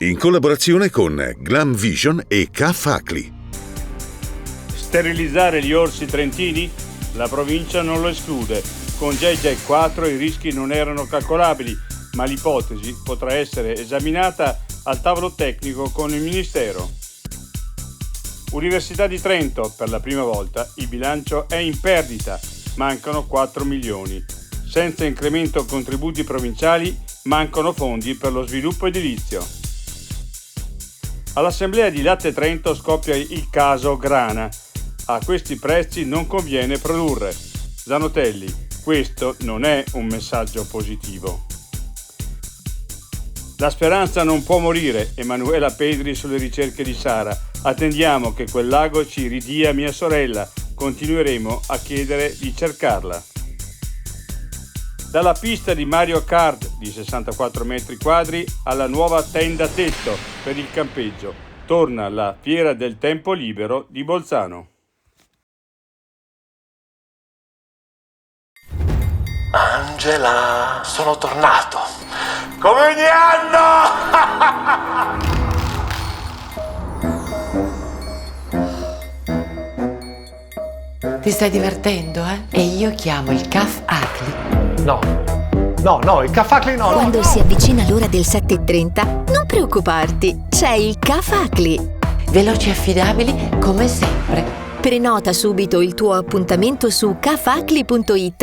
in collaborazione con Glam Vision e K-Facli. Sterilizzare gli orsi trentini? La provincia non lo esclude. Con JJ 4 i rischi non erano calcolabili, ma l'ipotesi potrà essere esaminata al tavolo tecnico con il Ministero. Università di Trento, per la prima volta il bilancio è in perdita, mancano 4 milioni. Senza incremento contributi provinciali, mancano fondi per lo sviluppo edilizio. All'Assemblea di Latte Trento scoppia il caso Grana. A questi prezzi non conviene produrre. Zanotelli, questo non è un messaggio positivo. La speranza non può morire. Emanuela Pedri sulle ricerche di Sara. Attendiamo che quel lago ci ridia mia sorella. Continueremo a chiedere di cercarla. Dalla pista di Mario Kart di 64 metri quadri alla nuova tenda tetto per il campeggio, torna la Fiera del Tempo Libero di Bolzano. Angela, sono tornato. Come ogni anno! Ti stai divertendo, eh? E io chiamo il K-Facli. No, il K-Facli no. Quando si avvicina l'ora del 7:30, non preoccuparti, c'è il K-Facli. Veloci e affidabili come sempre. Prenota subito il tuo appuntamento su kfacli.it